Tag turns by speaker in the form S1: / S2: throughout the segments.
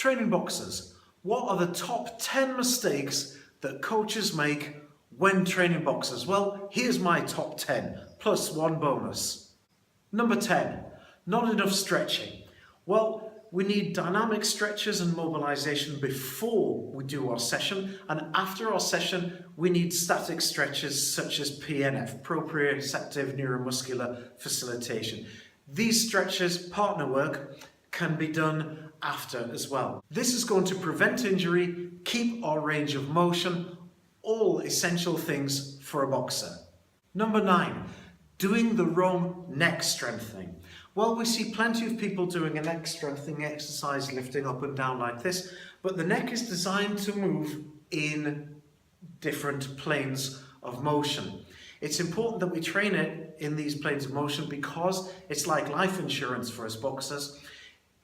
S1: Training boxers, what are the top 10 mistakes that coaches make when training boxers? Well, here's my top 10, plus one bonus. Number 10, not enough stretching. Well, we need dynamic stretches and mobilization before we do our session, and after our session we need static stretches such as PNF, proprioceptive neuromuscular facilitation. These stretches, partner work, can be done after as well. This is going to prevent injury, keep our range of motion, all essential things for a boxer. Number 9, doing the wrong neck strengthening. Well, we see plenty of people doing a neck strengthening exercise, lifting up and down like this, but the neck is designed to move in different planes of motion. It's important that we train it in these planes of motion because it's like life insurance for us boxers.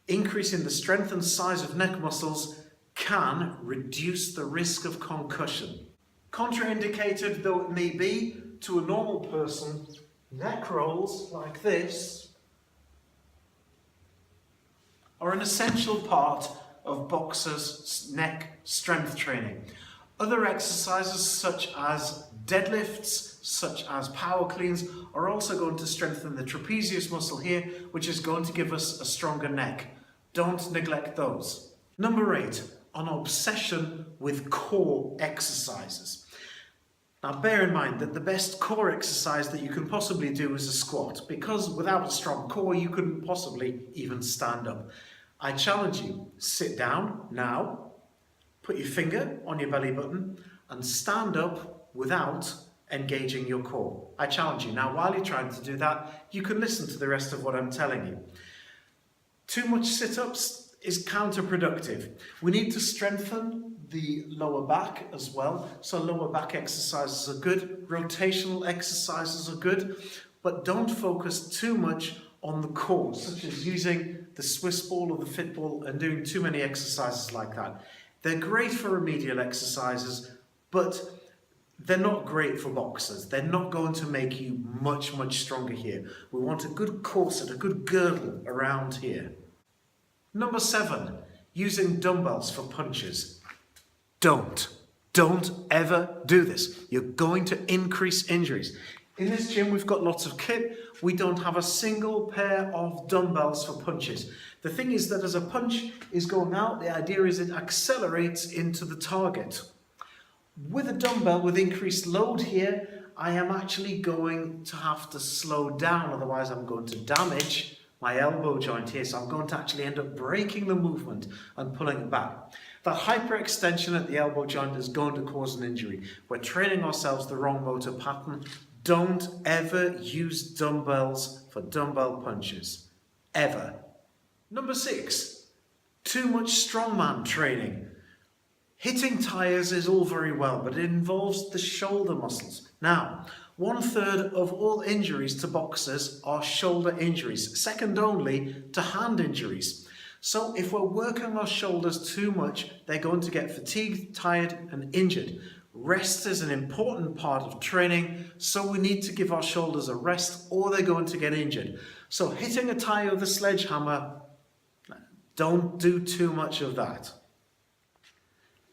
S1: Increasing the strength and size of neck muscles can reduce the risk of concussion. Contraindicated though it may be to a normal person, neck rolls like this are an essential part of boxers' neck strength training. Other exercises such as deadlifts, such as power cleans, are also going to strengthen the trapezius muscle here, which is going to give us a stronger neck. Don't neglect those. Number 8, an obsession with core exercises. Now bear in mind that the best core exercise that you can possibly do is a squat, because without a strong core you couldn't possibly even stand up. I challenge you, sit down now, put your finger on your belly button and stand up without engaging your core. I challenge you. Now while you're trying to do that, you can listen to the rest of what I'm telling you. Too much sit-ups is counterproductive. We need to strengthen the lower back as well. So lower back exercises are good, rotational exercises are good, but don't focus too much on the core, such as using the Swiss ball or the fit ball and doing too many exercises like that. They're great for remedial exercises, but they're not great for boxers. They're not going to make you much stronger here. We want a good corset, a good girdle around here. Number 7, using dumbbells for punches. Don't ever do this. You're going to increase injuries. In this gym, we've got lots of kit. We don't have a single pair of dumbbells for punches. The thing is that as a punch is going out, the idea is it accelerates into the target. With a dumbbell with increased load here, I am actually going to have to slow down, otherwise I'm going to damage my elbow joint here, so I'm going to actually end up breaking the movement and pulling it back. That hyperextension at the elbow joint is going to cause an injury. We're training ourselves the wrong motor pattern. Don't ever use dumbbells for dumbbell punches. Ever. Number 6, too much strongman training. Hitting tires is all very well, but it involves the shoulder muscles. Now, 1/3 of all injuries to boxers are shoulder injuries, second only to hand injuries. So if we're working our shoulders too much, they're going to get fatigued, tired and injured. Rest is an important part of training, so we need to give our shoulders a rest or they're going to get injured. So hitting a tire with a sledgehammer, don't do too much of that.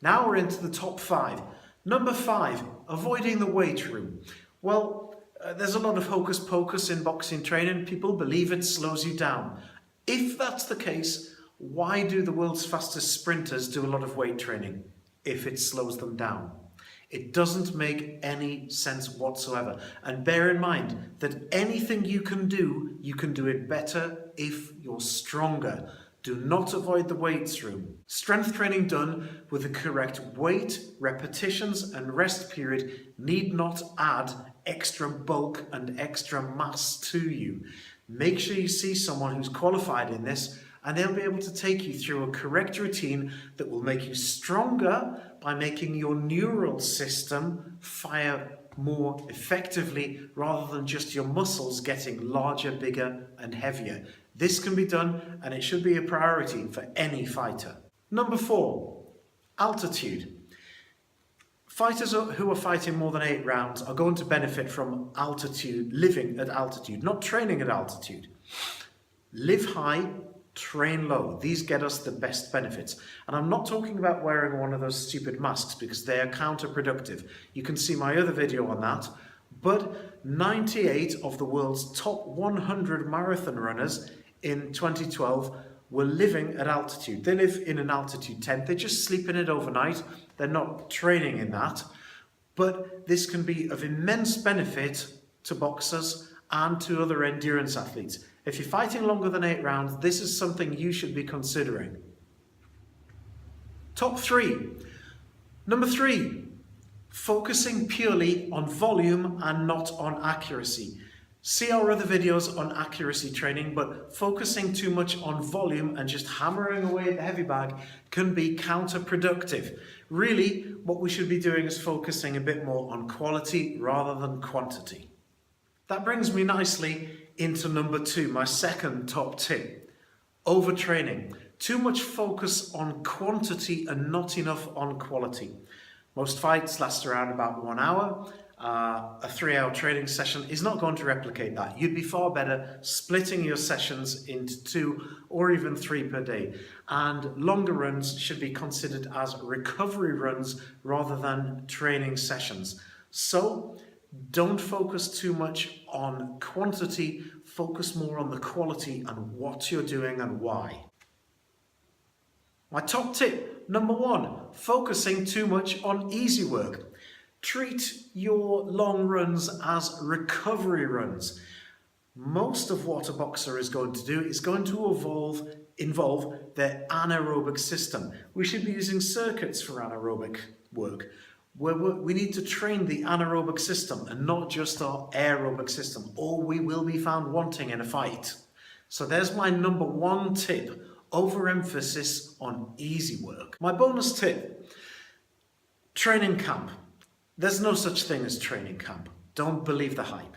S1: Now we're into the top 5. Number 5, avoiding the weight room. Well, there's a lot of hocus pocus in boxing training. People believe it slows you down. If that's the case, why do the world's fastest sprinters do a lot of weight training if it slows them down? It doesn't make any sense whatsoever. And bear in mind that anything you can do it better if you're stronger. Do not avoid the weights room. Strength training done with the correct weight, repetitions and rest period need not add extra bulk and extra mass to you. Make sure you see someone who's qualified in this, and they'll be able to take you through a correct routine that will make you stronger by making your neural system fire more effectively rather than just your muscles getting larger, bigger and heavier. This can be done and it should be a priority for any fighter. Number 4, altitude. Fighters who are fighting more than 8 rounds are going to benefit from altitude, living at altitude, not training at altitude. Live high, train low. These get us the best benefits. And I'm not talking about wearing one of those stupid masks because they are counterproductive. You can see my other video on that. But 98 of the world's top 100 marathon runners in 2012 were living at altitude. They live in an altitude tent. They just sleep in it overnight. They're not training in that. But this can be of immense benefit to boxers and to other endurance athletes. If you're fighting longer than 8 rounds, this is something you should be considering. Top 3. Number 3, focusing purely on volume and not on accuracy. See our other videos on accuracy training, but focusing too much on volume and just hammering away at the heavy bag can be counterproductive. Really, what we should be doing is focusing a bit more on quality rather than quantity. That brings me nicely into number 2, my second top tip. Overtraining. Too much focus on quantity and not enough on quality. Most fights last around about 1 hour. A 3-hour training session is not going to replicate that. You'd be far better splitting your sessions into 2 or even 3 per day. And longer runs should be considered as recovery runs rather than training sessions. So don't focus too much on quantity, focus more on the quality and what you're doing and why. My top tip, number 1, focusing too much on easy work. Treat your long runs as recovery runs. Most of what a boxer is going to do is going to involve their anaerobic system. We should be using circuits for anaerobic work. We need to train the anaerobic system and not just our aerobic system, or we will be found wanting in a fight. So there's my number 1 tip, overemphasis on easy work. My bonus tip, training camp. There's no such thing as training camp. Don't believe the hype.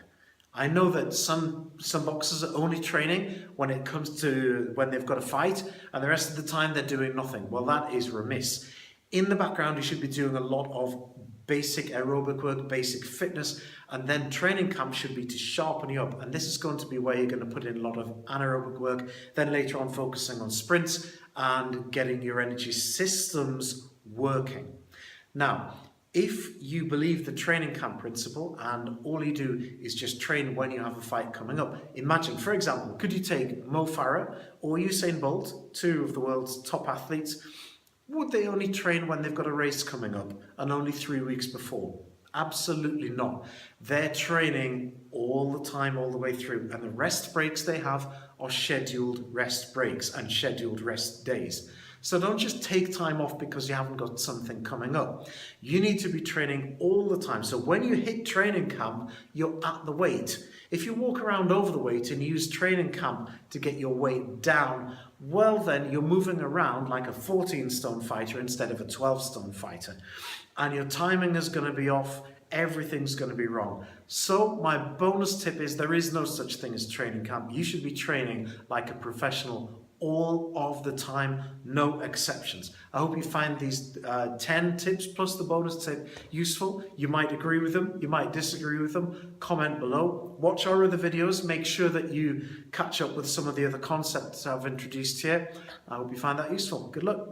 S1: I know that some boxers are only training when it comes to when they've got a fight, and the rest of the time they're doing nothing. Well, that is remiss. In the background, you should be doing a lot of basic aerobic work, basic fitness, and then training camp should be to sharpen you up. And this is going to be where you're going to put in a lot of anaerobic work, then later on focusing on sprints and getting your energy systems working. Now, if you believe the training camp principle and all you do is just train when you have a fight coming up, imagine, for example, could you take Mo Farah or Usain Bolt, 2 of the world's top athletes, would they only train when they've got a race coming up and only 3 weeks before? Absolutely not. They're training all the time, all the way through, and the rest breaks they have are scheduled rest breaks and scheduled rest days. So don't just take time off because you haven't got something coming up. You need to be training all the time. So when you hit training camp, you're at the weight. If you walk around over the weight and use training camp to get your weight down, well then you're moving around like a 14-stone fighter instead of a 12-stone fighter. And your timing is going to be off, everything's going to be wrong. So my bonus tip is there is no such thing as training camp. You should be training like a professional all of the time, no exceptions. I hope you find these 10 tips plus the bonus tip useful. You might agree with them, you might disagree with them. Comment below. Watch our other videos. Make sure that you catch up with some of the other concepts I've introduced here. I hope you find that useful. Good luck.